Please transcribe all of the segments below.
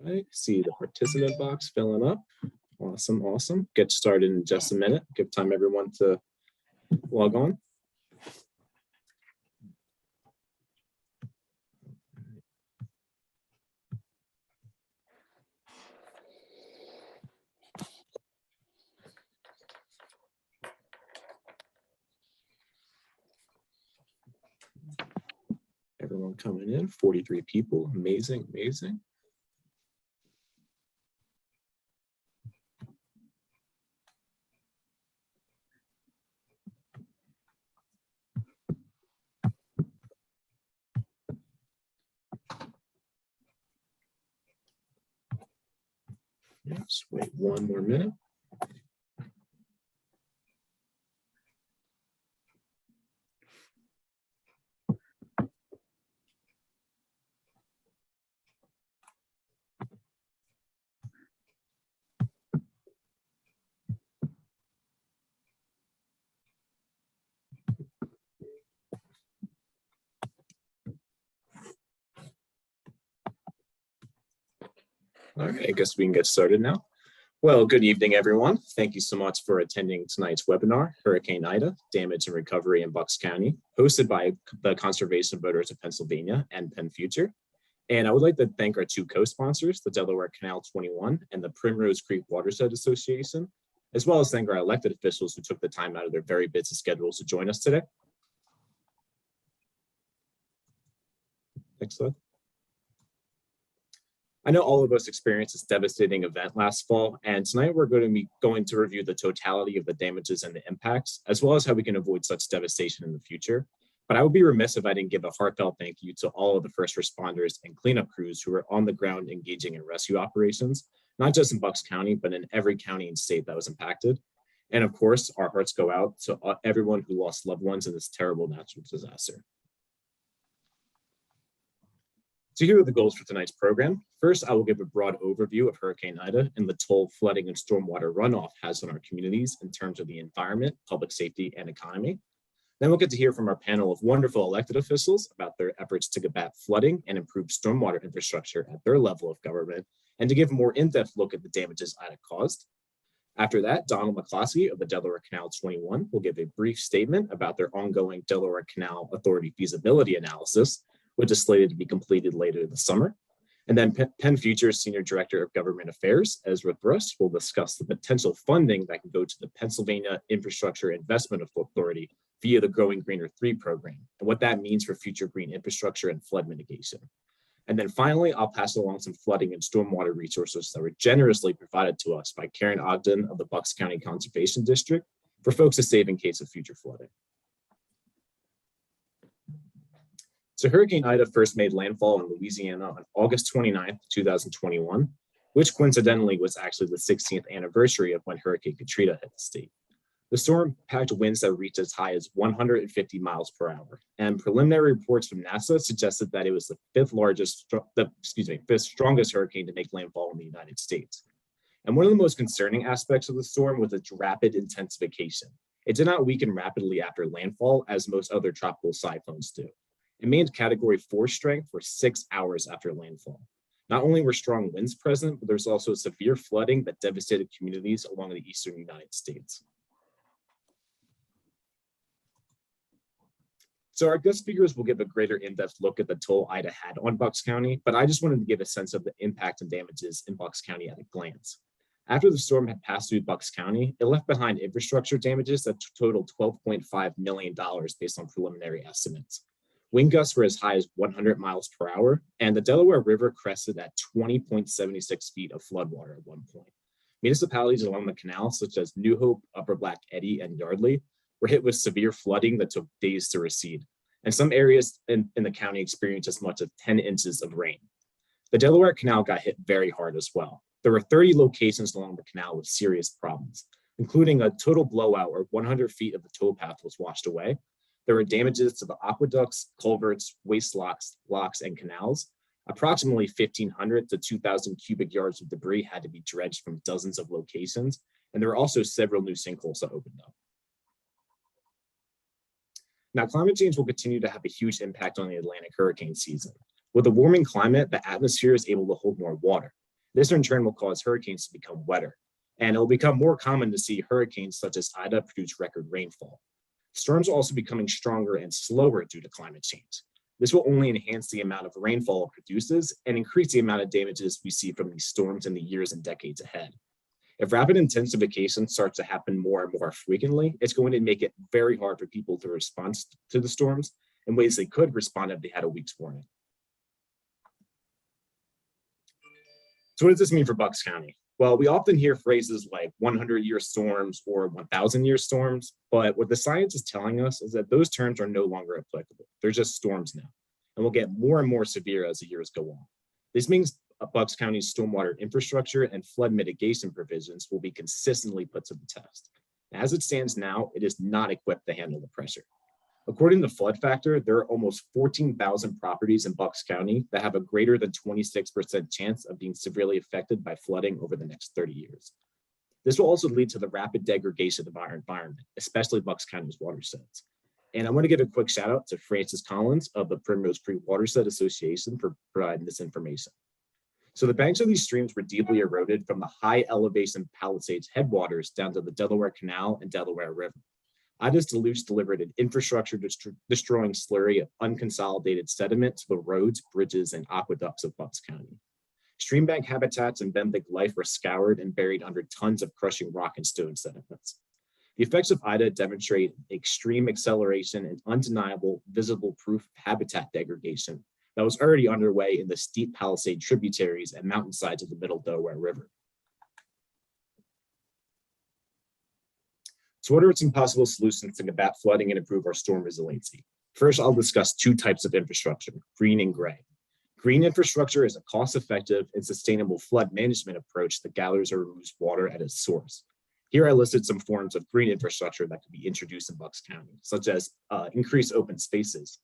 right, see the participant box filling up. Awesome, awesome. Get started in just a minute. Give time everyone to log on. Everyone coming in, 43 people, amazing, amazing. Yes, wait one more minute. All right, I guess we can get started now. Well, good evening, everyone. Thank you so much for attending tonight's webinar, Hurricane Ida, Damage and Recovery in Bucks County, hosted by the Conservation Voters of Pennsylvania and Penn Future. And I would like to thank our two co-sponsors, the Delaware Canal 21 and the Primrose Creek Watershed Association, as well as thank our elected officials who took the time out of their very busy schedules to join us today. Next slide. I know all of us experienced this devastating event last fall, and tonight we're going to review the totality of the damages and the impacts, as well as how we can avoid such devastation in the future. But I would be remiss if I didn't give a heartfelt thank you to all of the first responders and cleanup crews who are on the ground engaging in rescue operations, not just in Bucks County, but in every county and state that was impacted. And of course, our hearts go out to everyone who lost loved ones in this terrible natural disaster. So here are the goals for tonight's program. First, I will give a broad overview of Hurricane Ida and the toll flooding and stormwater runoff has on our communities in terms of the environment, public safety, and economy. Then we'll get to hear from our panel of wonderful elected officials about their efforts to combat flooding and improve stormwater infrastructure at their level of government, and to give a more in-depth look at the damages Ida caused. After that, Donald McCloskey of the Delaware Canal 21 will give a brief statement about their ongoing Delaware Canal Authority feasibility analysis, which is slated to be completed later this summer. And then Penn Future's Senior Director of Government Affairs, Ezra Thrust, will discuss the potential funding that can go to the Pennsylvania Infrastructure Investment Authority via the Growing Greener 3 program, and what that means for future green infrastructure and flood mitigation. And then finally, I'll pass along some flooding and stormwater resources that were generously provided to us by Karen Ogden of the Bucks County Conservation District for folks to save in case of future flooding. So Hurricane Ida first made landfall in Louisiana on August 29th, 2021, which coincidentally was actually the 16th anniversary of when Hurricane Katrina hit the state. The storm packed winds that reached as high as 150 miles per hour, and preliminary reports from NASA suggested that it was the fifth strongest hurricane to make landfall in the United States. And one of the most concerning aspects of the storm was its rapid intensification. It did not weaken rapidly after landfall as most other tropical cyclones do. It maintained Category 4 strength for 6 hours after landfall. Not only were strong winds present, but there's also severe flooding that devastated communities along the eastern United States. So our guest speakers will give a greater in-depth look at the toll Ida had on Bucks County, but I just wanted to give a sense of the impact and damages in Bucks County at a glance. After the storm had passed through Bucks County, it left behind infrastructure damages that totaled $12.5 million based on preliminary estimates. Wind gusts were as high as 100 miles per hour, and the Delaware River crested at 20.76 feet of floodwater at one point. Municipalities along the canal, such as New Hope, Upper Black Eddy, and Yardley, were hit with severe flooding that took days to recede, and some areas in the county experienced as much as 10 inches of rain. The Delaware Canal got hit very hard as well. There were 30 locations along the canal with serious problems, including a total blowout where 100 feet of the tow path was washed away. There were damages to the aqueducts, culverts, waste locks, and canals. Approximately 1,500 to 2,000 cubic yards of debris had to be dredged from dozens of locations, and there were also several new sinkholes that opened up. Now, climate change will continue to have a huge impact on the Atlantic hurricane season. With a warming climate, the atmosphere is able to hold more water. This in turn will cause hurricanes to become wetter, and it will become more common to see hurricanes such as Ida produce record rainfall. Storms are also becoming stronger and slower due to climate change. This will only enhance the amount of rainfall it produces and increase the amount of damages we see from these storms in the years and decades ahead. If rapid intensification starts to happen more and more frequently, it's going to make it very hard for people to respond to the storms in ways they could respond if they had a week's warning. So what does this mean for Bucks County? Well, we often hear phrases like 100-year storms or 1,000-year storms, but what the science is telling us is that those terms are no longer applicable. They're just storms now, and will get more and more severe as the years go on. This means Bucks County's stormwater infrastructure and flood mitigation provisions will be consistently put to the test. As it stands now, it is not equipped to handle the pressure. According to Flood Factor, there are almost 14,000 properties in Bucks County that have a greater than 26% chance of being severely affected by flooding over the next 30 years. This will also lead to the rapid degradation of our environment, especially Bucks County's watersheds. And I want to give a quick shout out to Francis Collins of the Primrose Creek Watershed Association for providing this information. So the banks of these streams were deeply eroded from the high elevation Palisades headwaters down to the Delaware Canal and Delaware River. Ida's deluge delivered an infrastructure destroying slurry of unconsolidated sediment to the roads, bridges, and aqueducts of Bucks County. Streambank habitats and benthic life were scoured and buried under tons of crushing rock and stone sediments. The effects of Ida demonstrate extreme acceleration and undeniable visible proof of habitat degradation that was already underway in the steep Palisade tributaries and mountainsides of the Middle Delaware River. So what are some possible solutions to combat flooding and improve our storm resiliency? First, I'll discuss two types of infrastructure, green and gray. Green infrastructure is a cost-effective and sustainable flood management approach that gathers or removes water at its source. Here I listed some forms of green infrastructure that could be introduced in Bucks County, such as increased open spaces,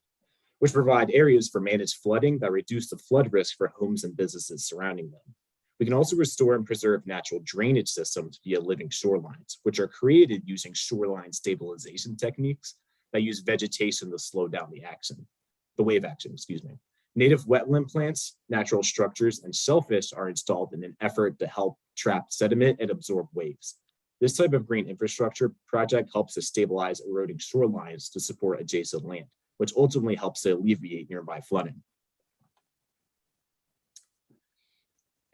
which provide areas for managed flooding that reduce the flood risk for homes and businesses surrounding them. We can also restore and preserve natural drainage systems via living shorelines, which are created using shoreline stabilization techniques that use vegetation to slow down the wave action. Native wetland plants, natural structures, and shellfish are installed in an effort to help trap sediment and absorb waves. This type of green infrastructure project helps to stabilize eroding shorelines to support adjacent land, which ultimately helps to alleviate nearby flooding.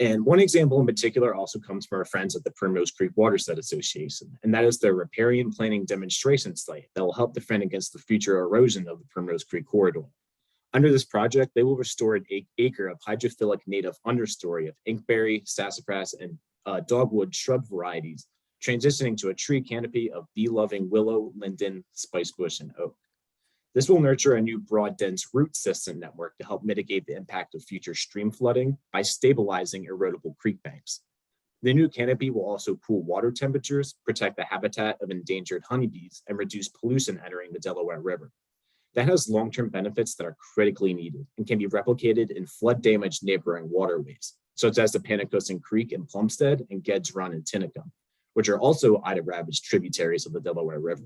And one example in particular also comes from our friends at the Primrose Creek Watershed Association, and that is their riparian planning demonstration site that will help defend against the future erosion of the Primrose Creek corridor. Under this project, they will restore an acre of hydrophilic native understory of inkberry, sassafras, and dogwood shrub varieties, transitioning to a tree canopy of bee-loving willow, linden, spicebush, and oak. This will nurture a new broad, dense root system network to help mitigate the impact of future stream flooding by stabilizing erodible creek banks. The new canopy will also cool water temperatures, protect the habitat of endangered honeybees, and reduce pollution entering the Delaware River. That has long-term benefits that are critically needed and can be replicated in flood-damaged neighboring waterways, such as the Panacosin Creek in Plumstead and Ged's Run in Tinicum, which are also Ida-ravaged tributaries of the Delaware River.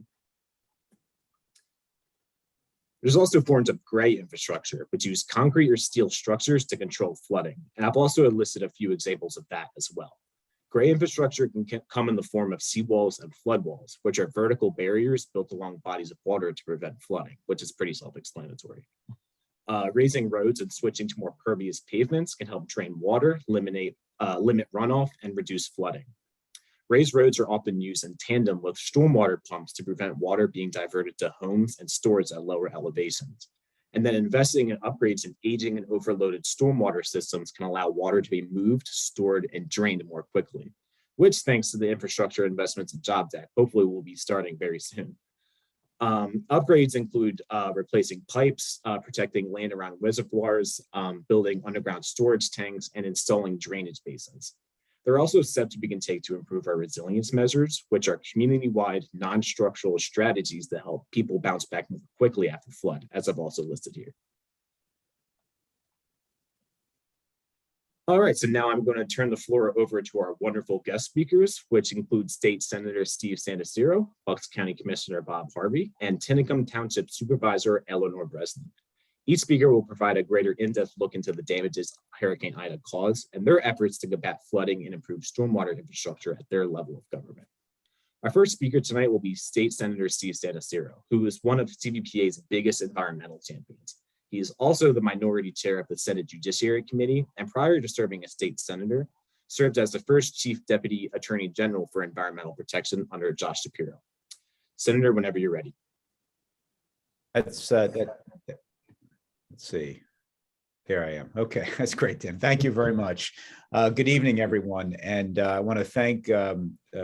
There's also forms of gray infrastructure, which use concrete or steel structures to control flooding. And I've also listed a few examples of that as well. Gray infrastructure can come in the form of seawalls and floodwalls, which are vertical barriers built along bodies of water to prevent flooding, which is pretty self-explanatory. Raising roads and switching to more pervious pavements can help drain water, limit runoff, and reduce flooding. Raised roads are often used in tandem with stormwater pumps to prevent water being diverted to homes and stores at lower elevations. And then investing in upgrades in aging and overloaded stormwater systems can allow water to be moved, stored, and drained more quickly, which, thanks to the infrastructure investments and Jobs Act, hopefully will be starting very soon. Upgrades include replacing pipes, protecting land around reservoirs, building underground storage tanks, and installing drainage basins. There are also steps we can take to improve our resilience measures, which are community-wide, non-structural strategies that help people bounce back more quickly after flood, as I've also listed here. All right, so now I'm going to turn the floor over to our wonderful guest speakers, which include State Senator Steve Santarsiero, Bucks County Commissioner Bob Harvie, and Tinicum Township Supervisor Eleanor Breslin. Each speaker will provide a greater in-depth look into the damages Hurricane Ida caused and their efforts to combat flooding and improve stormwater infrastructure at their level of government. Our first speaker tonight will be State Senator Steve Santarsiero, who is one of CVPA's biggest environmental champions. He is also the minority chair of the Senate Judiciary Committee, and prior to serving as state senator, served as the first chief deputy attorney general for environmental protection under Josh Shapiro. Senator, whenever you're ready. Let's see. There I am. Okay, that's great, Tim. Thank you very much. Good evening, everyone. And I want to thank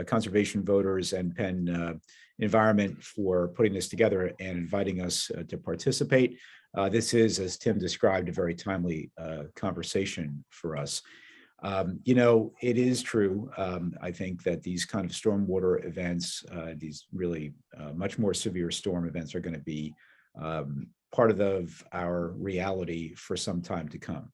Conservation Voters and Penn Environment for putting this together and inviting us to participate. This is, as Tim described, a very timely conversation for us. You know, it is true, I think, that these kind of stormwater events, these really much more severe storm events are going to be part of our reality for some time to come.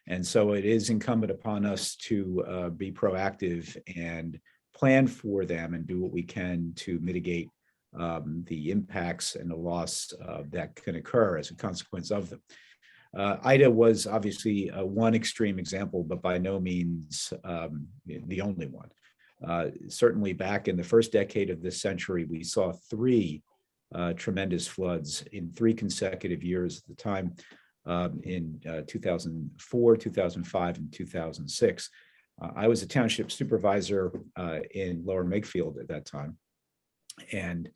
And so it is incumbent upon us to be proactive and plan for them and do what we can to mitigate the impacts and the loss that can occur as a consequence of them. Ida was obviously one extreme example, but by no means the only one. Certainly back in the first decade of this century, we saw three tremendous floods in 3 consecutive years at the time in 2004, 2005, and 2006. I was a township supervisor in Lower Makefield at that time. And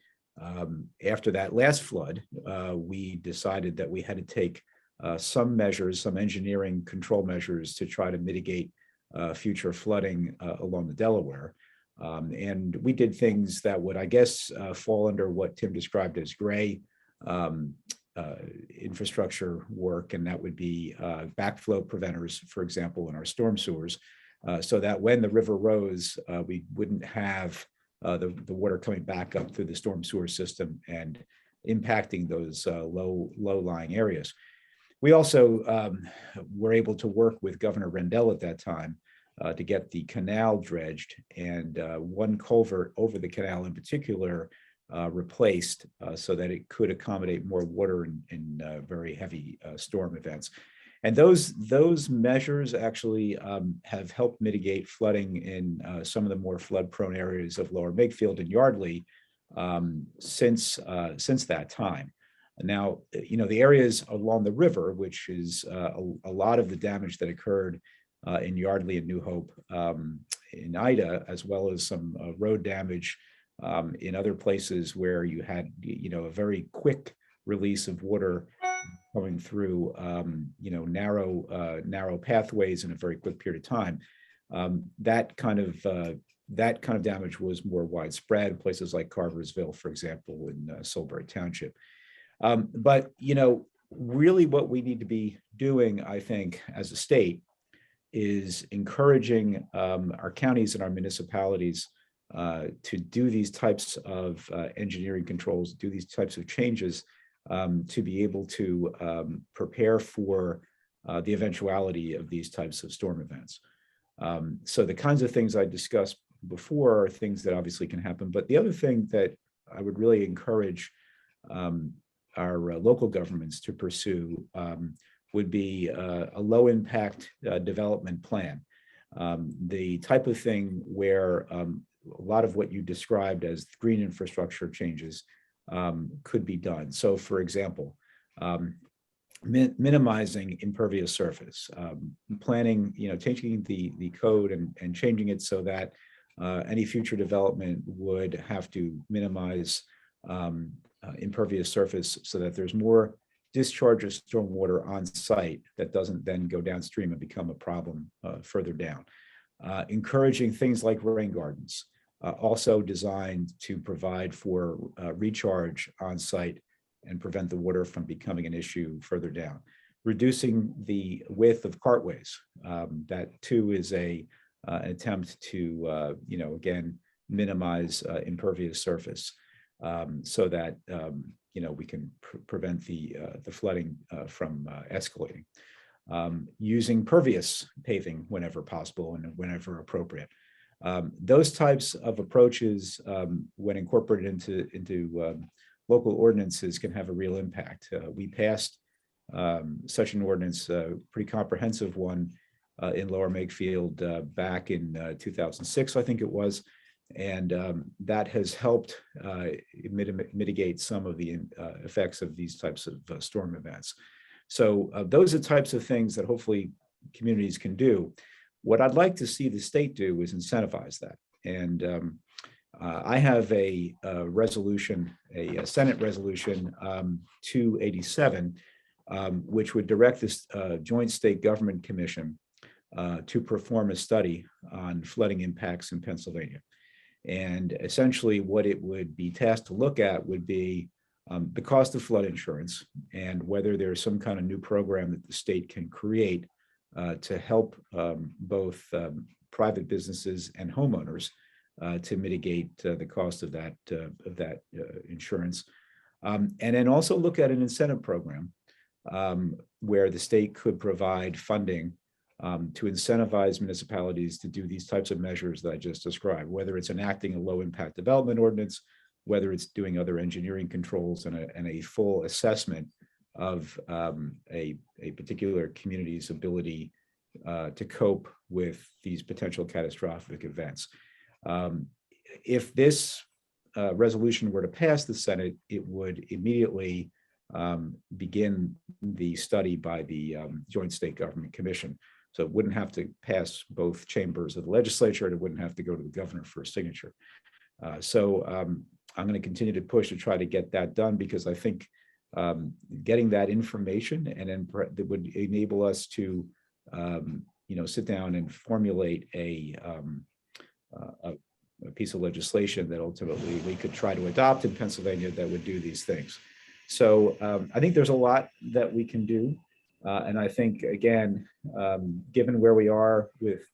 after that last flood, we decided that we had to take some measures, some engineering control measures to try to mitigate future flooding along the Delaware. And we did things that would, I guess, fall under what Tim described as gray infrastructure work, and that would be backflow preventers, for example, in our storm sewers, so that when the river rose, we wouldn't have the water coming back up through the storm sewer system and impacting those low-lying areas. We also were able to work with Governor Rendell at that time to get the canal dredged, and one culvert over the canal in particular replaced so that it could accommodate more water in very heavy storm events. And those measures actually have helped mitigate flooding in some of the more flood-prone areas of Lower Makefield and Yardley since that time. Now, you know, the areas along the river, which is a lot of the damage that occurred in Yardley and New Hope in Ida, as well as some road damage in other places where you had, you know, a very quick release of water coming through, you know, narrow pathways in a very quick period of time. That kind of damage was more widespread, places like Carversville, for example, in Solbury Township. But, you know, really what we need to be doing, I think, as a state is encouraging our counties and our municipalities to do these types of engineering controls, do these types of changes to be able to prepare for the eventuality of these types of storm events. So the kinds of things I discussed before are things that obviously can happen. But the other thing that I would really encourage our local governments to pursue would be a low impact development plan. The type of thing where a lot of what you described as green infrastructure changes could be done. So for example, minimizing impervious surface, planning, you know, taking the code and changing it so that any future development would have to minimize impervious surface so that there's more discharge of stormwater on site that doesn't then go downstream and become a problem further down. Encouraging things like rain gardens, also designed to provide for recharge on site and prevent the water from becoming an issue further down. Reducing the width of cartways, that too is an attempt to, you know, again, minimize impervious surface so that, you know, we can prevent the flooding from escalating. Using pervious paving whenever possible and whenever appropriate. Those types of approaches, when incorporated into local ordinances, can have a real impact. We passed such an ordinance, pretty comprehensive one, in Lower Makefield back in 2006, I think it was. And that has helped mitigate some of the effects of these types of storm events. So those are types of things that hopefully communities can do. What I'd like to see the state do is incentivize that. And I have a resolution, a Senate resolution 287, which would direct this Joint State Government Commission to perform a study on flooding impacts in Pennsylvania. And essentially what it would be tasked to look at would be the cost of flood insurance and whether there's some kind of new program that the state can create to help both private businesses and homeowners to mitigate the cost of that insurance. And then also look at an incentive program where the state could provide funding to incentivize municipalities to do these types of measures that I just described, whether it's enacting a low impact development ordinance, whether it's doing other engineering controls and a full assessment of a particular community's ability to cope with these potential catastrophic events. If this resolution were to pass the Senate, it would immediately begin the study by the Joint State Government Commission. So it wouldn't have to pass both chambers of the legislature, and it wouldn't have to go to the governor for a signature. So I'm going to continue to push to try to get that done, because I think getting that information and then that would enable us to sit down and formulate a piece of legislation that ultimately we could try to adopt in Pennsylvania that would do these things. So I think there's a lot that we can do. And I think, again, given where we are with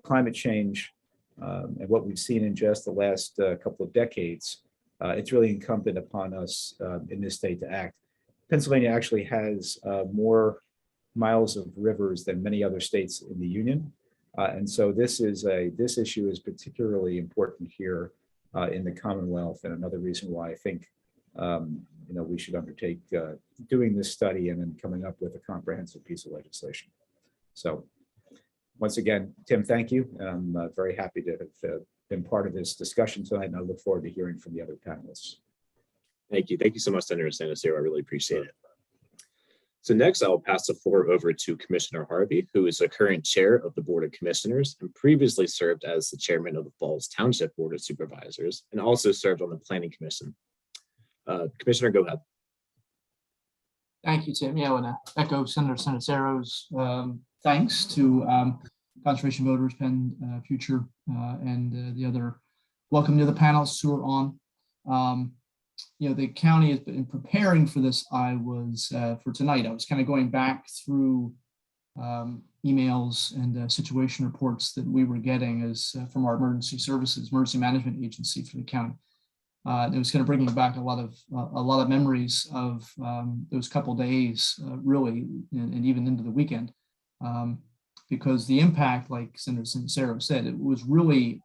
climate change and what we've seen in just the last couple of decades, it's really incumbent upon us in this state to act. Pennsylvania actually has more miles of rivers than many other states in the union. And so this issue is particularly important here in the Commonwealth, and another reason why I think we should undertake doing this study and then coming up with a comprehensive piece of legislation. So once again, Tim, thank you. And I'm very happy to have been part of this discussion tonight, and I look forward to hearing from the other panelists. Thank you. Thank you so much, Senator Santarsiero. I really appreciate it. So next, I will pass the floor over to Commissioner Harvie, who is the current chair of the Board of Commissioners and previously served as the chairman of the Falls Township Board of Supervisors and also served on the Planning Commission. Commissioner, go ahead. Thank you, Tim. Yeah, I want to echo Senator Santarsiero's thanks to Conservation Voters, Penn Future, and the other. Welcome to the panelists who are on. The county has been preparing for this. I was for tonight. I was kind of going back through emails and situation reports that we were getting as from our emergency management agency for the county. It was kind of bringing back a lot of memories of those couple days, really, and even into the weekend, because the impact, like Senator Santarsiero said, it was really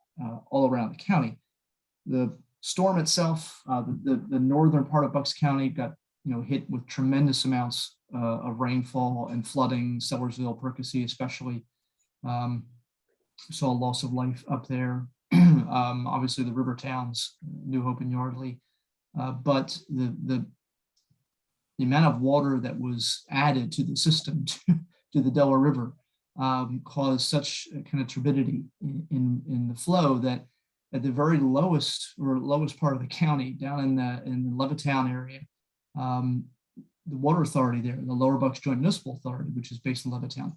all around the county. The storm itself, the northern part of Bucks County got hit with tremendous amounts of rainfall and flooding. Sellersville, Percy, especially, saw loss of life up there. Obviously, the river towns, New Hope and Yardley, but the amount of water that was added to the system to the Delaware River caused such a kind of turbidity in the flow that at the very lowest part of the county, down in the Levittown area, the water authority there, the Lower Bucks Joint Municipal Authority, which is based in Levittown,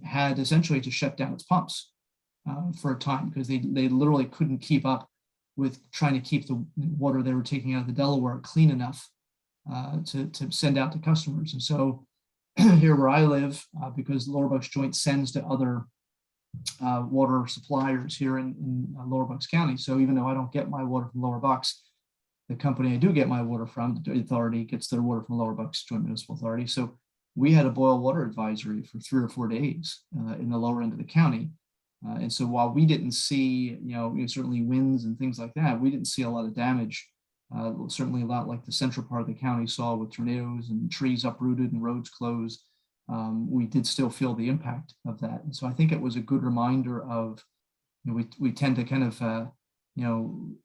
had essentially to shut down its pumps for a time because they literally couldn't keep up with trying to keep the water they were taking out of the Delaware clean enough to send out to customers. And so here where I live, because Lower Bucks Joint sends to other water suppliers here in Lower Bucks County. So even though I don't get my water from Lower Bucks, the company I do get my water from, the authority, gets their water from Lower Bucks Joint Municipal Authority. So we had a boil water advisory for 3 or 4 days in the lower end of the county. And so while we didn't see, certainly winds and things like that, we didn't see a lot of damage certainly a lot like the central part of the county saw with tornadoes and trees uprooted and roads closed. We did still feel the impact of that. And so I think it was a good reminder of, we tend to kind of,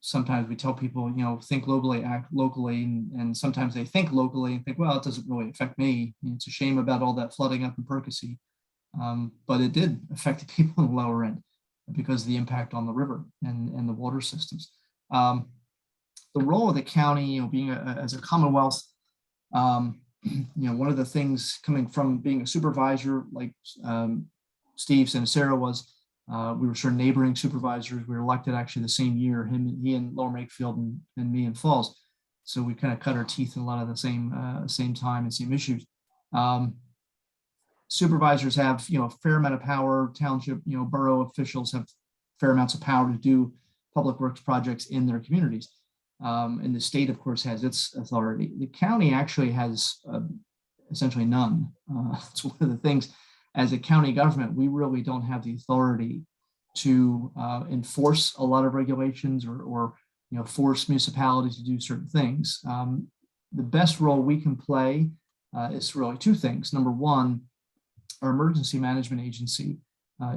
sometimes we tell people, think globally, act locally, and sometimes they think locally and think, well, it doesn't really affect me. It's a shame about all that flooding up in Percy. But it did affect the people in the lower end because of the impact on the river and the water systems. The role of the county, being as a Commonwealth, one of the things coming from being a supervisor, like Steve Santarsiero was, we were sort of neighboring supervisors. We were elected actually the same year, he in Lower Makefield and me in Falls. So we kind of cut our teeth in a lot of the same time and same issues. Supervisors have, a fair amount of power. Township, borough officials have fair amounts of power to do public works projects in their communities. And the state, of course, has its authority. The county actually has essentially none. It's one of the things, as a county government, we really don't have the authority to enforce a lot of regulations or force municipalities to do certain things. The best role we can play is really two things. Number one, our emergency management agency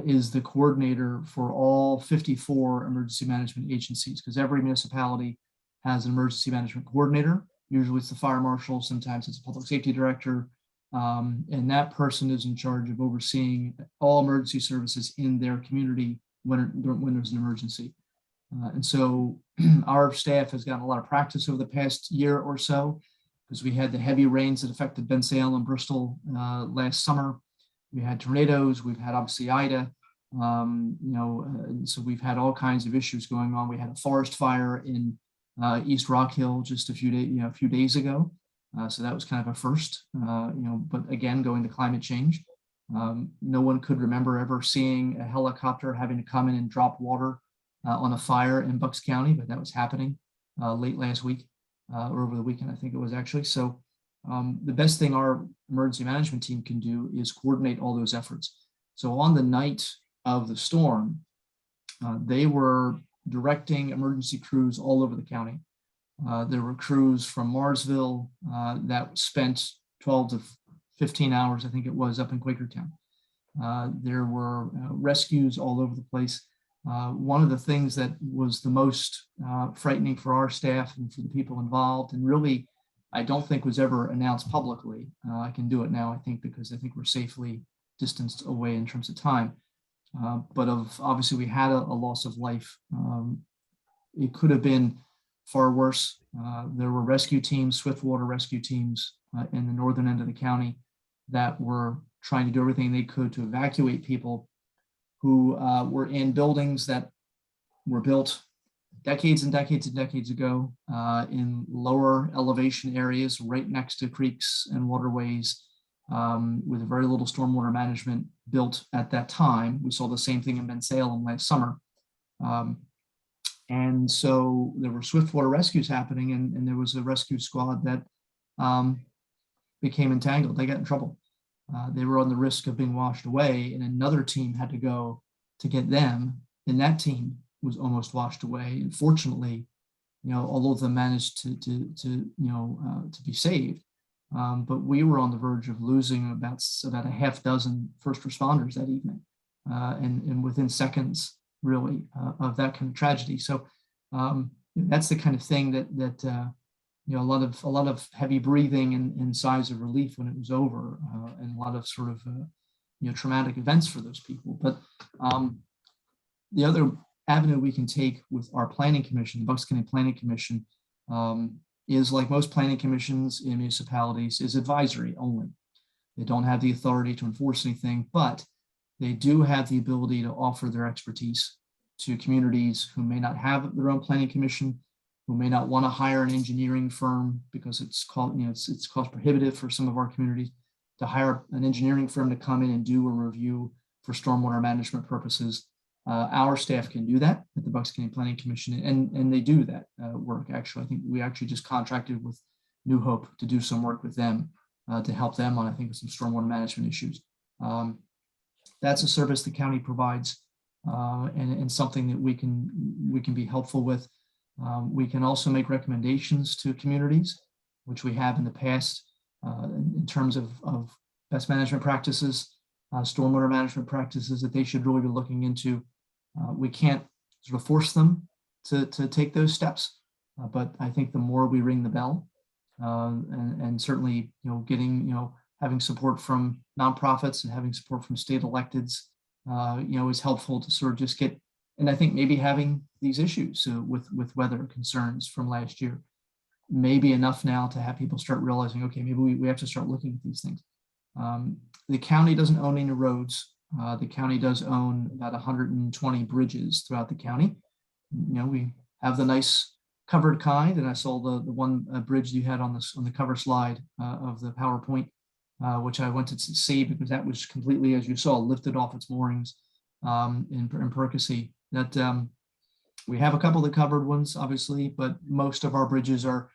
is the coordinator for all 54 emergency management agencies, because every municipality has an emergency management coordinator. Usually it's the fire marshal, sometimes it's a public safety director. And that person is in charge of overseeing all emergency services in their community when there's an emergency. And so our staff has gotten a lot of practice over the past year or so, because we had the heavy rains that affected Bensail and Bristol last summer. We had tornadoes, we've had obviously Ida, so we've had all kinds of issues going on. We had a forest fire in East Rock Hill just a few days ago. So that was kind of a first, but again, going to climate change. No one could remember ever seeing a helicopter having to come in and drop water on a fire in Bucks County, but that was happening late last week or over the weekend, I think it was actually. So the best thing our emergency management team can do is coordinate all those efforts. So on the night of the storm, they were directing emergency crews all over the county. There were crews from Marsville that spent 12 to 15 hours, I think it was, up in Quakertown. There were rescues all over the place. One of the things that was the most frightening for our staff and for the people involved, and really I don't think was ever announced publicly. I can do it now, I think, because I think we're safely distanced away in terms of time. But obviously we had a loss of life. It could have been far worse. There were rescue teams, swiftwater rescue teams in the northern end of the county that were trying to do everything they could to evacuate people who were in buildings that were built decades and decades and decades ago in lower elevation areas right next to creeks and waterways with very little stormwater management built at that time. We saw the same thing in Bensalem last summer. And so there were swiftwater rescues happening, and there was a rescue squad that became entangled. They got in trouble. They were on the risk of being washed away, and another team had to go to get them, and that team was almost washed away. And fortunately, all of them managed to be saved. But we were on the verge of losing about a half dozen first responders that evening, and within seconds, really, of that kind of tragedy. So that's the kind of thing that a lot of heavy breathing and sighs of relief when it was over, and a lot of sort of traumatic events for those people. But the other avenue we can take with our planning commission, the Bucks County Planning Commission, is like most planning commissions in municipalities, is advisory only. They don't have the authority to enforce anything, but they do have the ability to offer their expertise to communities who may not have their own planning commission, who may not want to hire an engineering firm because it's cost prohibitive for some of our communities to hire an engineering firm to come in and do a review for stormwater management purposes. Our staff can do that at the Bucks County Planning Commission, and they do that work. Actually, I think we actually just contracted with New Hope to do some work with them to help them on, I think, some stormwater management issues. That's a service the county provides, and something that we can be helpful with. We can also make recommendations to communities, which we have in the past in terms of best management practices, stormwater management practices that they should really be looking into. We can't sort of force them to take those steps, but I think the more we ring the bell, and certainly, getting, having support from nonprofits and having support from state electeds, is helpful to sort of just get, and I think maybe having these issues with weather concerns from last year may be enough now to have people start realizing, okay, maybe we have to start looking at these things. The county doesn't own any roads. The county does own about 120 bridges throughout the county. We have the nice covered kind, and I saw the one bridge you had on the cover slide of the PowerPoint, which I wanted to see because that was completely, as you saw, lifted off its moorings in Percy. That we have a couple of the covered ones, obviously, but most of our bridges are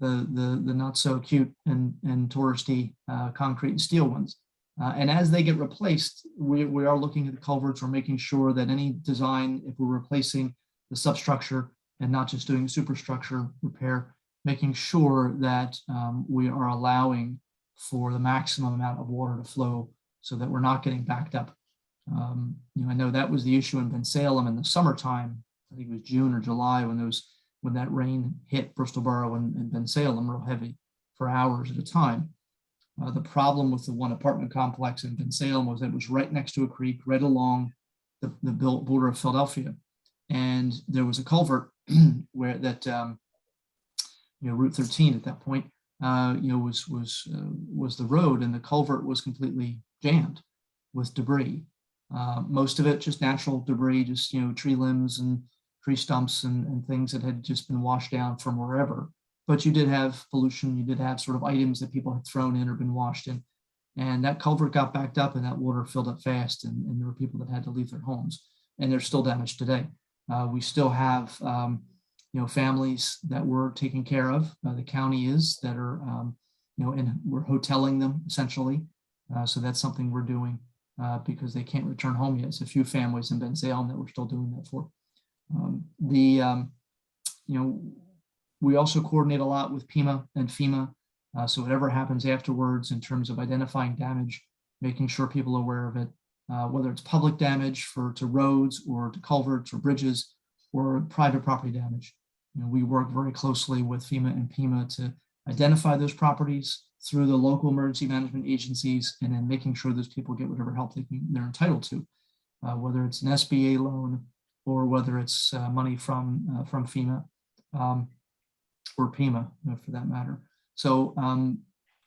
the not so cute and touristy concrete and steel ones. And as they get replaced, we are looking at the culverts. We're making sure that any design, if we're replacing the substructure and not just doing superstructure repair, making sure that we are allowing for the maximum amount of water to flow so that we're not getting backed up. I know that was the issue in Bensalem in the summertime. I think it was June or July when that rain hit Bristol Borough and Bensalem real heavy for hours at a time. The problem with the one apartment complex in Bensalem was that it was right next to a creek, right along the border of Philadelphia. And there was a culvert where that, Route 13 at that point, was the road, and the culvert was completely jammed with debris. Most of it just natural debris, just, tree limbs and tree stumps and things that had just been washed down from wherever. But you did have pollution, you did have sort of items that people had thrown in or been washed in. And that culvert got backed up and that water filled up fast, and there were people that had to leave their homes, and they're still damaged today. We still have, families that we're taking care of. The county is that are, and we're hoteling them essentially. So that's something we're doing because they can't return home yet. It's a few families in Bensalem that we're still doing that for. We also coordinate a lot with PEMA and FEMA. So whatever happens afterwards in terms of identifying damage, making sure people are aware of it, whether it's public damage to roads or to culverts or bridges or private property damage. We work very closely with FEMA and PEMA to identify those properties through the local emergency management agencies, and then making sure those people get whatever help they're entitled to, whether it's an SBA loan or whether it's money from FEMA or PEMA, for that matter. So,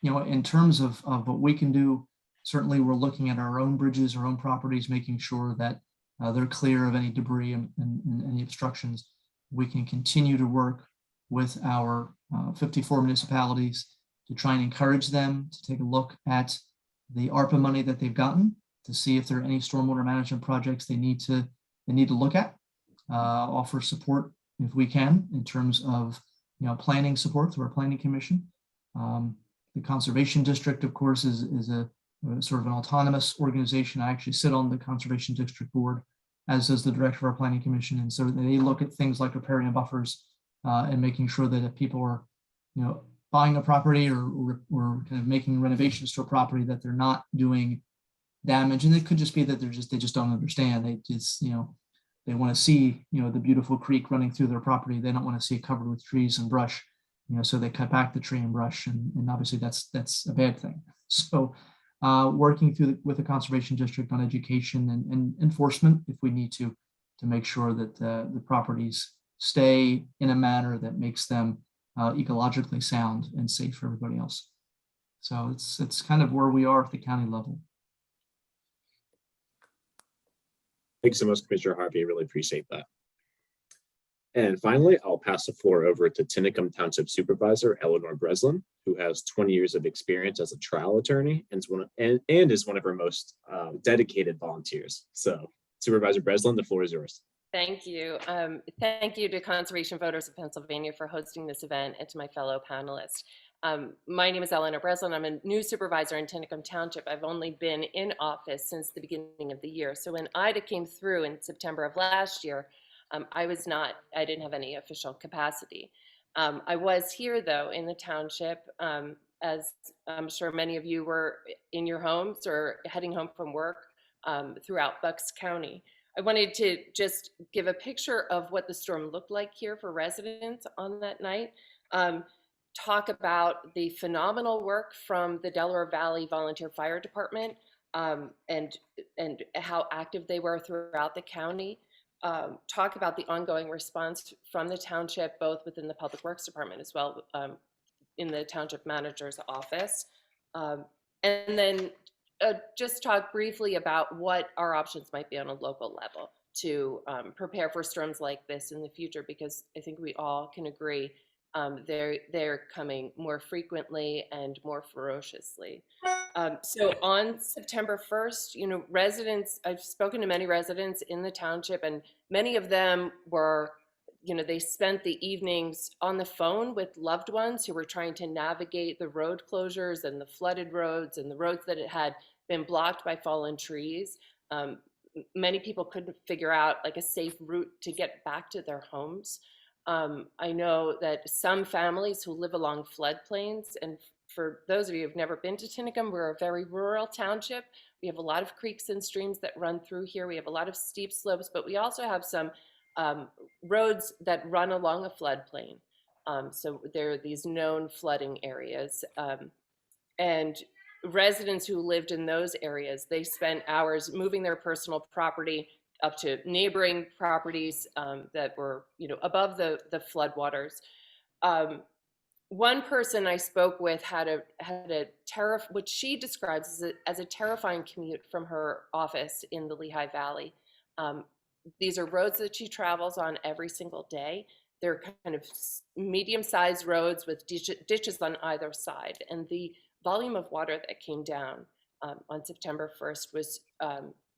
in terms of what we can do, certainly we're looking at our own bridges, our own properties, making sure that they're clear of any debris and any obstructions. We can continue to work with our 54 municipalities to try and encourage them to take a look at the ARPA money that they've gotten to see if there are any stormwater management projects they need to look at, offer support if we can in terms of planning support through our planning commission. The conservation district, of course, is a sort of an autonomous organization. I actually sit on the conservation district board, as does the director of our planning commission. And so they look at things like riparian buffers and making sure that if people are, buying a property or kind of making renovations to a property, that they're not doing damage. And it could just be that they just don't understand. They just, they want to see, the beautiful creek running through their property. They don't want to see it covered with trees and brush, so they cut back the tree and brush. And obviously that's a bad thing. So working with the conservation district on education and enforcement, if we need to make sure that the properties stay in a manner that makes them ecologically sound and safe for everybody else. So it's kind of where we are at the county level. Thanks so much, Commissioner Harvie. I really appreciate that. And finally, I'll pass the floor over to Tinicum Township Supervisor Eleanor Breslin, who has 20 years of experience as a trial attorney and is one of our most dedicated volunteers. So, Supervisor Breslin, the floor is yours. Thank you. Thank you to Conservation Voters of Pennsylvania for hosting this event, and to my fellow panelists. My name is Eleanor Breslin. I'm a new supervisor in Tinicum Township. I've only been in office since the beginning of the year. So when IDA came through in September of last year, I didn't have any official capacity. I was here though in the township, as I'm sure many of you were in your homes or heading home from work throughout Bucks County. I wanted to just give a picture of what the storm looked like here for residents on that night. Talk about the phenomenal work from the Delaware Valley Volunteer Fire Department, and how active they were throughout the county. Talk about the ongoing response from the township, both within the Public Works Department as well in the Township Manager's office. And then just talk briefly about what our options might be on a local level to prepare for storms like this in the future, because I think we all can agree they're coming more frequently and more ferociously. So on September 1st, residents, I've spoken to many residents in the township, and many of them were, they spent the evenings on the phone with loved ones who were trying to navigate the road closures and the flooded roads and the roads that had been blocked by fallen trees. Many people couldn't figure out like a safe route to get back to their homes. I know that some families who live along floodplains, and for those of you who've never been to Tinicum, we're a very rural township. We have a lot of creeks and streams that run through here. We have a lot of steep slopes, but we also have some roads that run along a floodplain. So there are these known flooding areas. And residents who lived in those areas, they spent hours moving their personal property up to neighboring properties that were, above the floodwaters. One person I spoke with had a what she describes as a terrifying commute from her office in the Lehigh Valley. These are roads that she travels on every single day. They're kind of medium-sized roads with ditches on either side, and the volume of water that came down on September 1st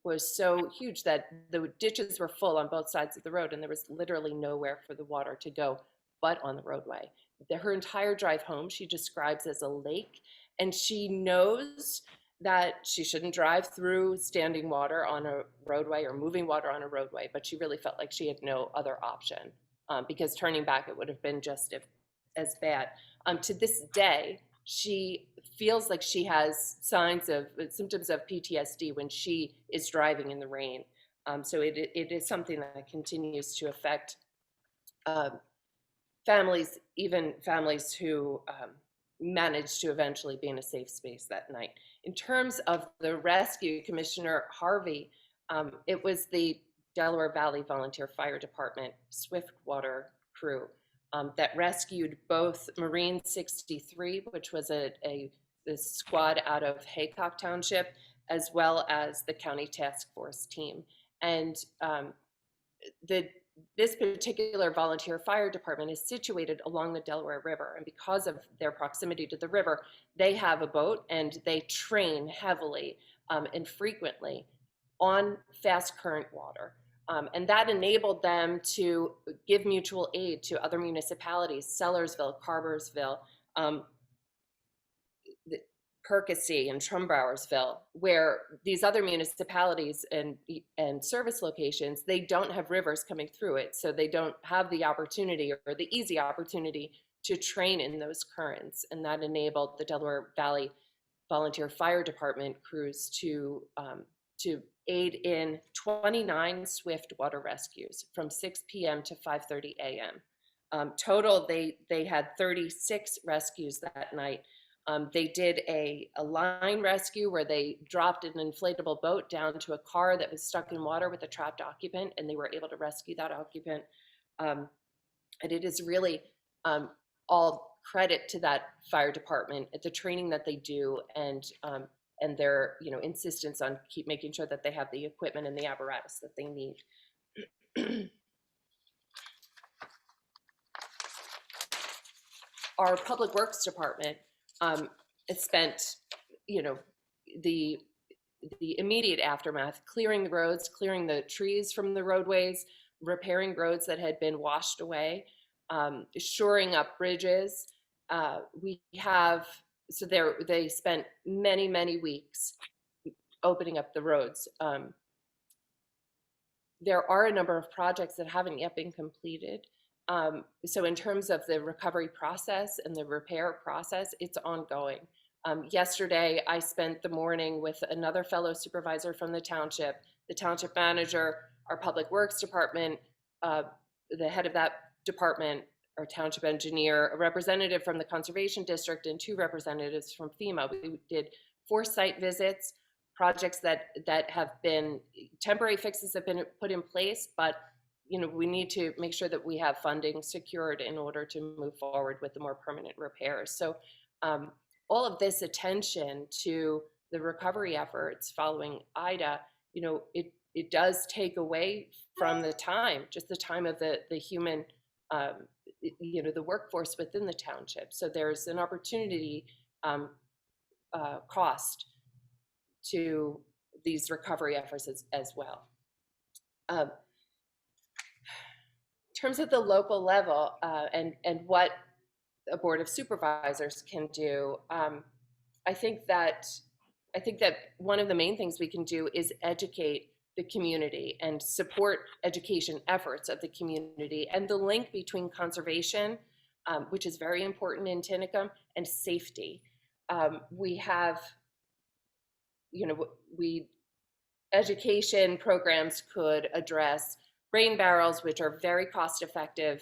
was so huge that the ditches were full on both sides of the road, and there was literally nowhere for the water to go but on the roadway. Her entire drive home she describes as a lake, and she knows that she shouldn't drive through standing water on a roadway or moving water on a roadway, but she really felt like she had no other option because turning back, it would have been just as bad. To this day, she feels like she has symptoms of PTSD when she is driving in the rain. So it is something that continues to affect families, even families who managed to eventually be in a safe space that night. In terms of the rescue, Commissioner Harvie, it was the Delaware Valley Volunteer Fire Department Swiftwater crew that rescued both Marine 63, which was a squad out of Haycock Township, as well as the county task force team. And this particular volunteer fire department is situated along the Delaware River, and because of their proximity to the river, they have a boat and they train heavily and frequently on fast current water. And that enabled them to give mutual aid to other municipalities, Sellersville, Carversville, Percy and Trumbowersville, where these other municipalities and service locations, they don't have rivers coming through it. So they don't have the opportunity or the easy opportunity to train in those currents. And that enabled the Delaware Valley Volunteer Fire Department crews to aid in 29 swift water rescues from 6 p.m. to 5:30 a.m. Total, they had 36 rescues that night. They did a line rescue where they dropped an inflatable boat down to a car that was stuck in water with a trapped occupant, and they were able to rescue that occupant. And it is really all credit to that fire department, the training that they do, and their insistence on keep making sure that they have the equipment and the apparatus that they need. Our Public Works Department it spent, the immediate aftermath, clearing the roads, clearing the trees from the roadways, repairing roads that had been washed away, shoring up bridges. They spent many, many weeks opening up the roads. there are a number of projects that haven't yet been completed. So in terms of the recovery process and the repair process, it's ongoing. Yesterday, I spent the morning with another fellow supervisor from the township manager, our public works department, the head of that department, our township engineer, a representative from the conservation district, and 2 representatives from FEMA. We did 4 site visits, projects that have been, temporary fixes have been put in place, but we need to make sure that we have funding secured in order to move forward with the more permanent repairs. So all of this attention to the recovery efforts following Ida, it does take away from the time, just the time of the human, the workforce within the township. So there's an opportunity cost to these recovery efforts as well. In terms of the local level and what a board of supervisors can do, I think that one of the main things we can do is educate the community and support education efforts of the community, and the link between conservation, which is very important in Tinicum, and safety. We have, education programs could address rain barrels, which are very cost-effective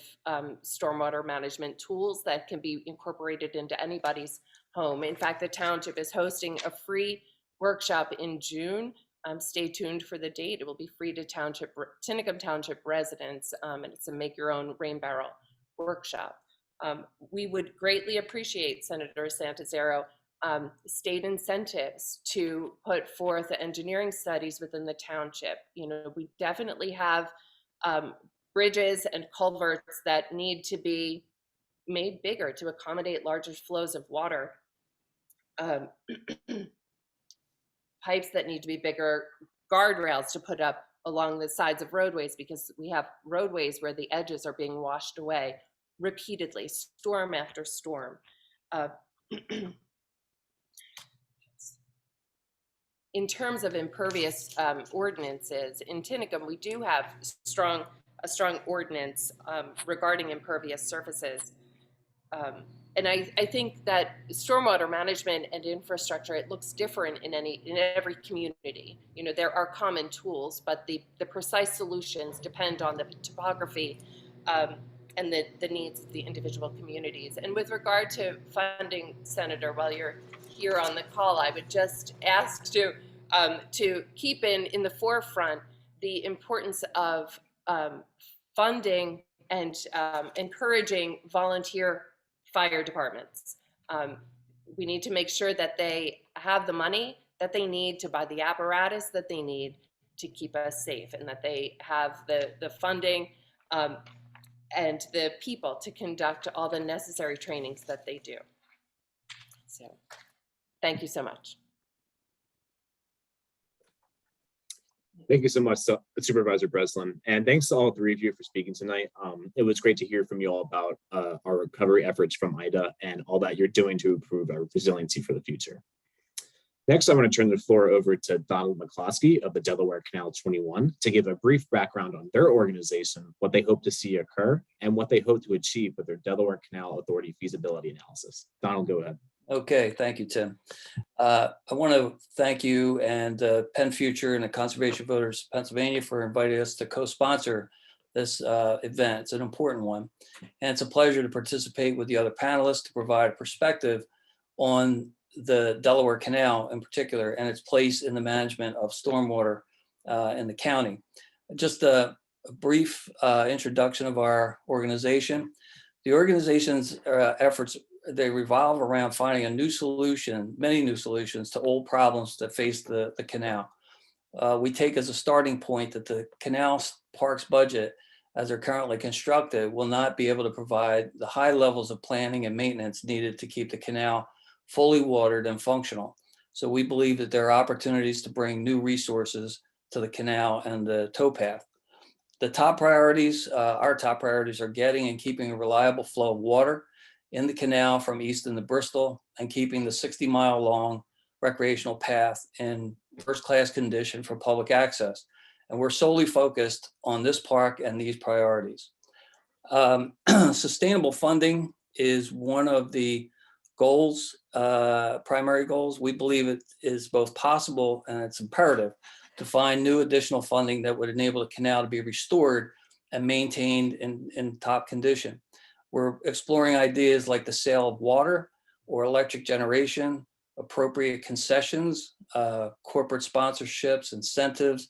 stormwater management tools that can be incorporated into anybody's home. In fact, the township is hosting a free workshop in June. Stay tuned for the date. It will be free to Tinicum Township residents, and it's a make your own rain barrel workshop. We would greatly appreciate, Senator Santarsiero, state incentives to put forth engineering studies within the township. We definitely have bridges and culverts that need to be made bigger to accommodate larger flows of water. Pipes that need to be bigger, guardrails to put up along the sides of roadways, because we have roadways where the edges are being washed away repeatedly, storm after storm. In terms of impervious ordinances, in Tinicum, we do have a strong ordinance regarding impervious surfaces. And I think that stormwater management and infrastructure, it looks different in every community. There are common tools, but the precise solutions depend on the topography and the needs of the individual communities. And with regard to funding, Senator, while you're here on the call, I would just ask to keep in the forefront the importance of funding and encouraging volunteer fire departments. We need to make sure that they have the money that they need to buy the apparatus that they need to keep us safe, and that they have the funding and the people to conduct all the necessary trainings that they do. So thank you so much. Thank you so much, Supervisor Breslin, and thanks to all 3 of you for speaking tonight. It was great to hear from you all about our recovery efforts from Ida and all that you're doing to improve our resiliency for the future. Next, I want to turn the floor over to Donald McCloskey of the Delaware Canal 21 to give a brief background on their organization, what they hope to see occur, and what they hope to achieve with their Delaware Canal Authority feasibility analysis. Donald, go ahead. Okay, thank you, Tim. I want to thank you and Penn Future and the Conservation Voters of Pennsylvania for inviting us to co-sponsor this event. It's an important one, and it's a pleasure to participate with the other panelists to provide a perspective on the Delaware Canal in particular and its place in the management of stormwater in the county. Just a brief introduction of our organization. The organization's efforts, they revolve around finding a new solution, many new solutions to old problems that face the canal. We take as a starting point that the canal parks budget, as they're currently constructed, will not be able to provide the high levels of planning and maintenance needed to keep the canal fully watered and functional. So we believe that there are opportunities to bring new resources to the canal and the towpath. The top priorities, our top priorities, are getting and keeping a reliable flow of water in the canal from Easton to Bristol, and keeping the 60-mile long recreational path in first-class condition for public access. And we're solely focused on this park and these priorities. Sustainable funding is one of the goals, primary goals. We believe it is both possible and it's imperative to find new additional funding that would enable the canal to be restored and maintained in top condition. We're exploring ideas like the sale of water or electric generation, appropriate concessions, corporate sponsorships, incentives,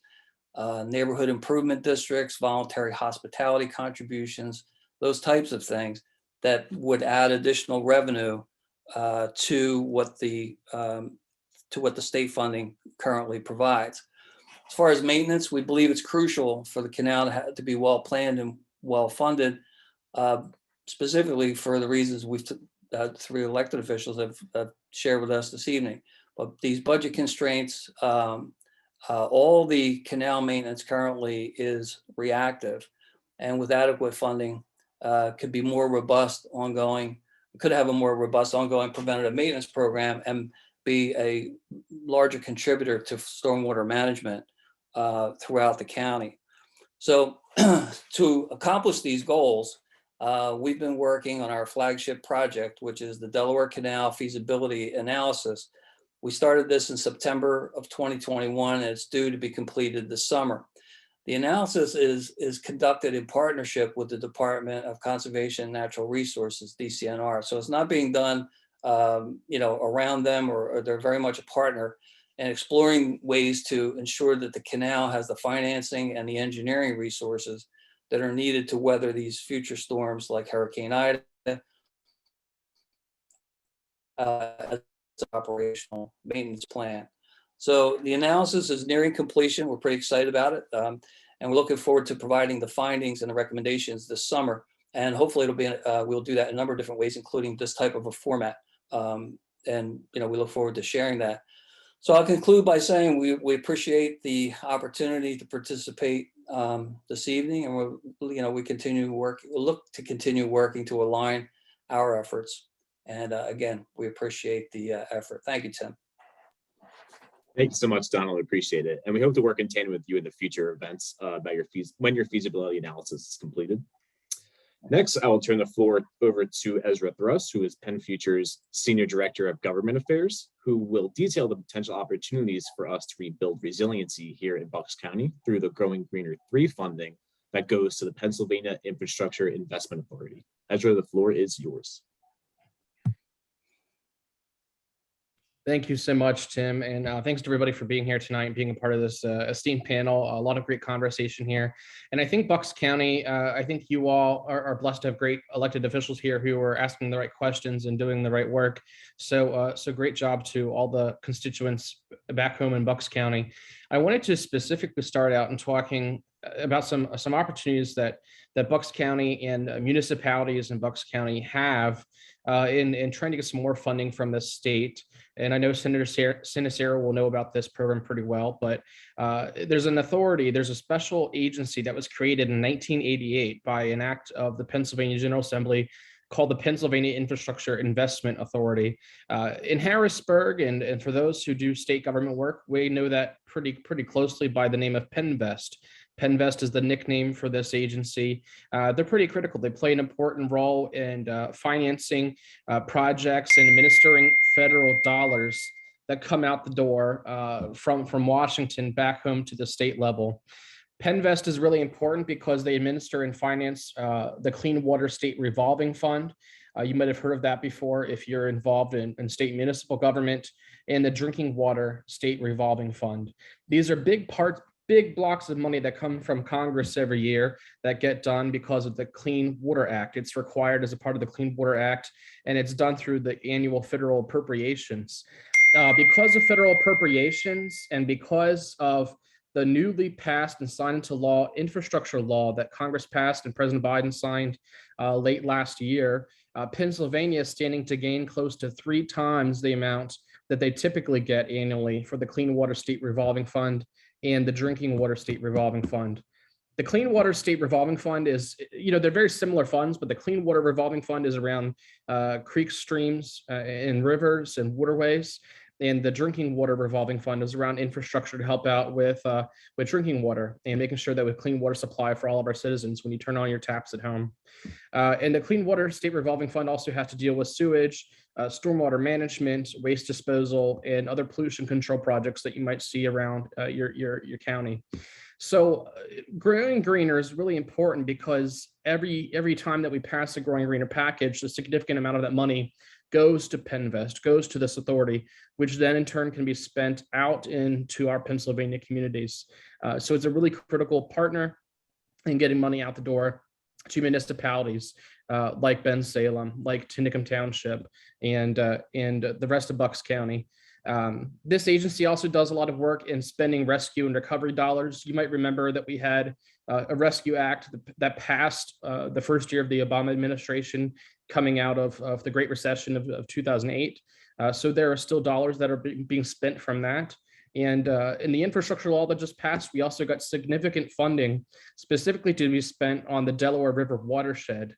neighborhood improvement districts, voluntary hospitality contributions, those types of things that would add additional revenue to what the state funding currently provides. As far as maintenance, we believe it's crucial for the canal to be well planned and well funded, specifically for the reasons we've three elected officials have shared with us this evening. But these budget constraints, all the canal maintenance currently is reactive, and with adequate funding, could be more robust ongoing. Could have a more robust ongoing preventative maintenance program and be a larger contributor to stormwater management throughout the county. So to accomplish these goals, we've been working on our flagship project, which is the Delaware Canal feasibility analysis. We started this in September of 2021, and it's due to be completed this summer. The analysis is conducted in partnership with the Department of Conservation and Natural Resources, DCNR. So it's not being done, around them, or they're very much a partner in exploring ways to ensure that the canal has the financing and the engineering resources that are needed to weather these future storms like Hurricane Ida, as an operational maintenance plan. So the analysis is nearing completion. We're pretty excited about it. And we're looking forward to providing the findings and the recommendations this summer. And hopefully it'll be, we'll do that in a number of different ways, including this type of a format. And we look forward to sharing that. So I'll conclude by saying we appreciate the opportunity to participate this evening, and we look to continue working to align our efforts. And again, we appreciate the effort. Thank you, Tim. Thank you so much, Donald. Appreciate it. And we hope to work in tandem with you in the future events about when your feasibility analysis is completed. Next, I will turn the floor over to Ezra Thrust, who is Penn Future's Senior Director of Government Affairs, who will detail the potential opportunities for us to rebuild resiliency here in Bucks County through the Growing Greener 3 funding that goes to the Pennsylvania Infrastructure Investment Authority. Ezra, the floor is yours. Thank you so much, Tim, and thanks to everybody for being here tonight and being a part of this esteemed panel. A lot of great conversation here. And I think Bucks County, I think you all are blessed to have great elected officials here who are asking the right questions and doing the right work. So great job to all the constituents back home in Bucks County. I wanted to specifically start out in talking about some opportunities that Bucks County and municipalities in Bucks County have in trying to get some more funding from the state. And I know Senator Santarsiero will know about this program pretty well, but there's a special agency that was created in 1988 by an act of the Pennsylvania General Assembly called the Pennsylvania Infrastructure Investment Authority. In Harrisburg, and for those who do state government work, we know that pretty closely by the name of PennVest. PennVest is the nickname for this agency. They're pretty critical. They play an important role in financing projects and administering federal dollars that come out the door from Washington back home to the state level. PennVest is really important because they administer and finance the Clean Water State Revolving Fund. You might have heard of that before if you're involved in state municipal government, and the Drinking Water State Revolving Fund. These are big blocks of money that come from Congress every year that get done because of the Clean Water Act. It's required as a part of the Clean Water Act, and it's done through the annual federal appropriations. Because of federal appropriations and because of the newly passed and signed into law infrastructure law that Congress passed and President Biden signed late last year, Pennsylvania is standing to gain close to 3 times the amount that they typically get annually for the Clean Water State Revolving Fund and the Drinking Water State Revolving Fund. The Clean Water State Revolving Fund is, they're very similar funds, but the Clean Water Revolving Fund is around creeks, streams, and rivers and waterways. And the drinking water revolving fund is around infrastructure to help out with drinking water and making sure that we have clean water supply for all of our citizens when you turn on your taps at home. And the Clean Water State Revolving Fund also has to deal with sewage, stormwater management, waste disposal, and other pollution control projects that you might see around your county. So growing greener is really important because every time that we pass a growing greener package, a significant amount of that money goes to Penvest, goes to this authority, which then in turn can be spent out into our Pennsylvania communities. So it's a really critical partner in getting money out the door to municipalities like Bensalem, like Tinicum Township, and the rest of Bucks County. This agency also does a lot of work in spending rescue and recovery dollars. You might remember that we had a rescue act that passed the first year of the Obama administration coming out of the Great Recession of 2008. So there are still dollars that are being spent from that. And in the infrastructure law that just passed, we also got significant funding specifically to be spent on the Delaware River watershed.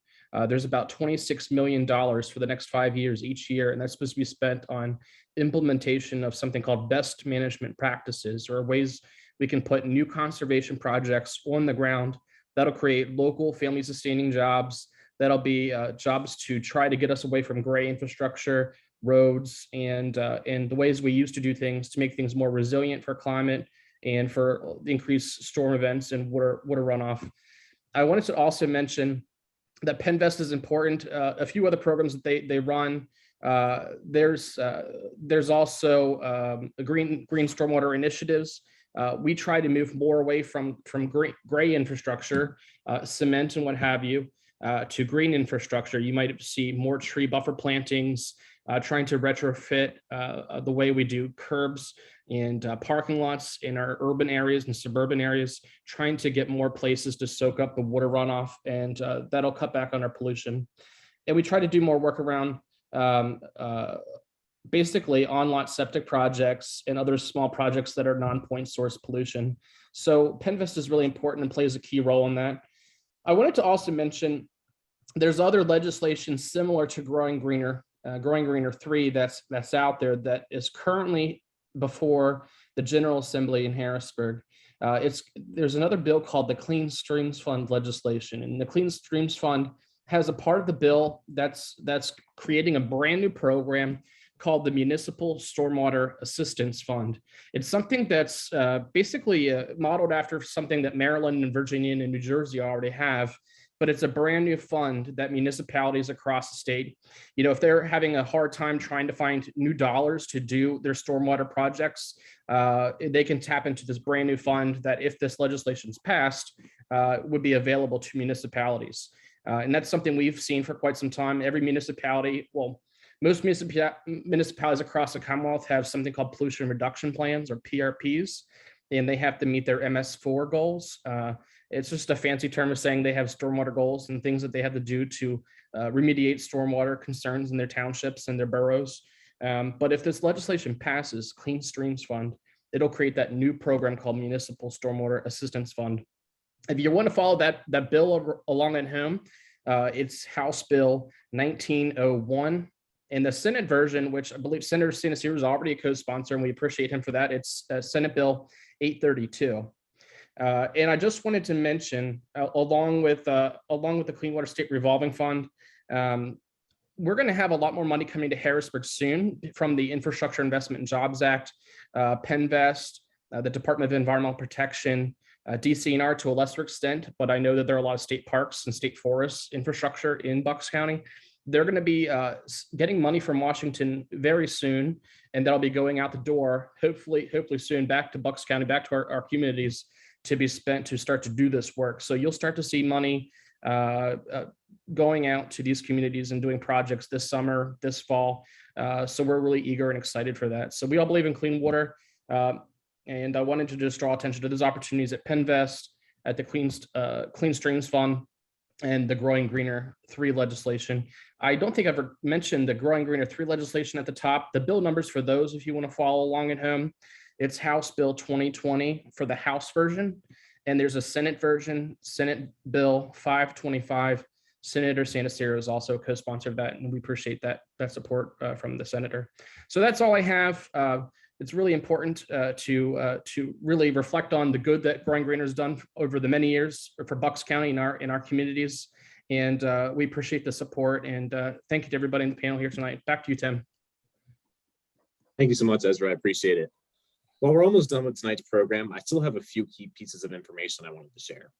There's about $26 million for the next 5 years each year, and that's supposed to be spent on implementation of something called best management practices, or ways we can put new conservation projects on the ground that'll create local family sustaining jobs, that'll be jobs to try to get us away from gray infrastructure, roads, and the ways we used to do things to make things more resilient for climate and for increased storm events and water runoff. I wanted to also mention that Penvest is important. A few other programs that they run. There's also green stormwater initiatives. We try to move more away from gray infrastructure, cement and what have you, to green infrastructure. You might see more tree buffer plantings, trying to retrofit the way we do curbs and parking lots in our urban areas and suburban areas, trying to get more places to soak up the water runoff, and that'll cut back on our pollution. And we try to do more work around basically on-lot septic projects and other small projects that are non-point source pollution. So Penvest is really important and plays a key role in that. I wanted to also mention there's other legislation similar to Growing Greener 3 that's out there that is currently before the General Assembly in Harrisburg. There's another bill called the Clean Streams Fund legislation, and the Clean Streams Fund has a part of the bill that's creating a brand new program called the Municipal Stormwater Assistance Fund. It's something that's basically modeled after something that Maryland and Virginia and New Jersey already have, but it's a brand new fund that municipalities across the state, if they're having a hard time trying to find new dollars to do their stormwater projects, they can tap into this brand new fund that, if this legislation is passed, would be available to municipalities. And that's something we've seen for quite some time. Every municipality, most municipalities across the Commonwealth have something called pollution reduction plans, or PRPs, and they have to meet their MS4 goals. It's just a fancy term of saying they have stormwater goals and things that they have to do to remediate stormwater concerns in their townships and their boroughs. But if this legislation passes, Clean Streams Fund, it'll create that new program called Municipal Stormwater Assistance Fund. If you want to follow that bill along at home, it's House Bill 1901. And the Senate version, which I believe Senator Santarsiero is already a co-sponsor, and we appreciate him for that, it's Senate Bill 832. And I just wanted to mention, along with the Clean Water State Revolving Fund, we're going to have a lot more money coming to Harrisburg soon from the Infrastructure Investment and Jobs Act, Penvest, the Department of Environmental Protection, DCNR to a lesser extent, but I know that there are a lot of state parks and state forests infrastructure in Bucks County. They're going to be getting money from Washington very soon, and that'll be going out the door, hopefully soon, back to Bucks County, back to our communities, to be spent to start to do this work. So you'll start to see money going out to these communities and doing projects this summer, this fall. So we're really eager and excited for that. So we all believe in clean water. And I wanted to just draw attention to those opportunities at Penvest, at the Clean Streams Fund, and the Growing Greener 3 legislation. I don't think I've ever mentioned the Growing Greener 3 legislation at the top. The bill numbers for those, if you want to follow along at home, it's House Bill 2020 for the House version, and there's a Senate version, Senate Bill 525, Senator Santarsiero is also a co-sponsor of that, and we appreciate that support from the senator. So that's all I have. It's really important to really reflect on the good that Growing Greener has done over the many years for Bucks County in our communities, and we appreciate the support. And thank you to everybody in the panel here tonight. Back to you, Tim. Thank you so much, Ezra. I appreciate it. While we're almost done with tonight's program, I still have a few key pieces of information I wanted to share.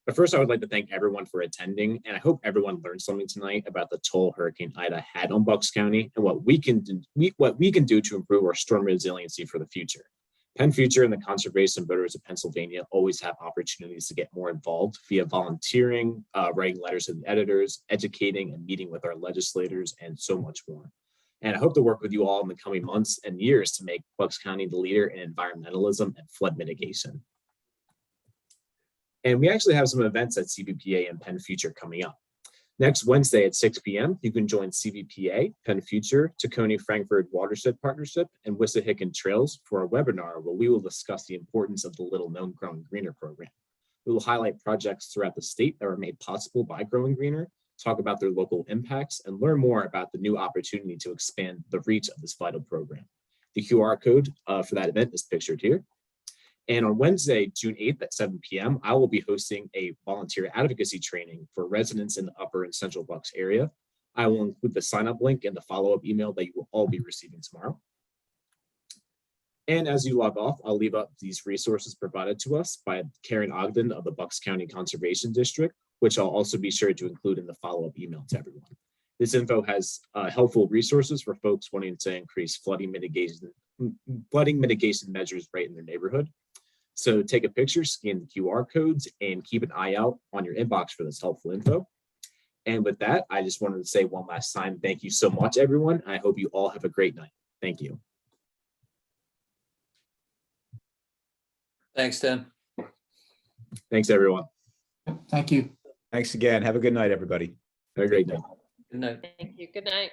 But first, I would like to thank everyone for attending, and I hope everyone learned something tonight about the toll Hurricane Ida had on Bucks County and what we can do to improve our storm resiliency for the future. Penn Future and the conservation voters of Pennsylvania always have opportunities to get more involved via volunteering, writing letters to the editors, educating and meeting with our legislators, and so much more. And I hope to work with you all in the coming months and years to make Bucks County the leader in environmentalism and flood mitigation. And we actually have some events at CVPA and Penn Future coming up. Next Wednesday at 6 p.m., you can join CVPA, Penn Future, Tacony Frankfurt Watershed Partnership, and Wissahickon Trails for a webinar where we will discuss the importance of the Little Known Growing Greener program. We will highlight projects throughout the state that were made possible by Growing Greener, talk about their local impacts, and learn more about the new opportunity to expand the reach of this vital program. The QR code for that event is pictured here. And on Wednesday, June 8th at 7 p.m., I will be hosting a volunteer advocacy training for residents in the Upper and Central Bucks area. I will include the sign-up link in the follow-up email that you will all be receiving tomorrow. And as you log off, I'll leave up these resources provided to us by Karen Ogden of the Bucks County Conservation District, which I'll also be sure to include in the follow-up email to everyone. This info has helpful resources for folks wanting to increase flooding mitigation measures right in their neighborhood. So take a picture, scan the QR codes, and keep an eye out on your inbox for this helpful info. And with that, I just wanted to say one last time, thank you so much, everyone. I hope you all have a great night. Thank you. Thanks, Tim. Thanks, everyone. Thank you. Thanks again. Have a good night, everybody. Have a great night. Good night. Thank you. Good night.